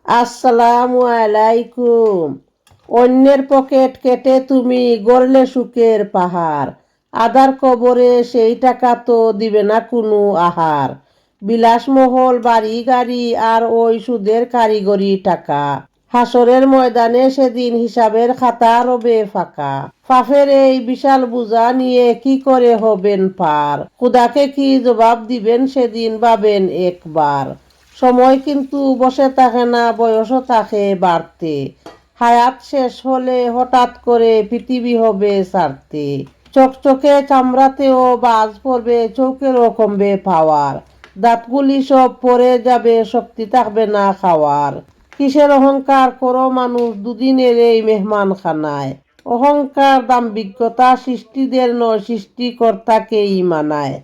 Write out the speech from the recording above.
আসসালামু আলাইকুম। অন্যের পকেট কেটে তুমি গড়লে সুখের পাহাড়, আদার কবরে সেই টাকা তো দিবে না কোনো আহার। বিলাসমহল বাড়ি গাড়ি আর ওই সুদের কারিগরি টাকা, হাসরের ময়দানে সেদিন হিসাবের খাতা রবে ফাঁকা। পাপের এই বিশাল বোঝা নিয়ে কি করে হবেন পার, খুদাকে কি জবাব দিবেন সেদিন ভাবেন একবার। সময় কিন্তু বসে থাকে না, বয়সও থাকে বাড়তে, হায়াত শেষ হলে হঠাৎ করে পৃথিবী হবে ছাড়তে। চকচকে চামড়াতেও বাজ পড়বে, চৌকেরও কমবে পাওয়ার, দাঁতগুলি সব পরে যাবে, শক্তি থাকবে না খাওয়ার। কিসের অহংকার করো মানুষ দুদিনের এই মেহমান খানায়, অহংকার দাম্ভিকতা সৃষ্টিদের নয়, সৃষ্টিকর্তাকেই মানায়।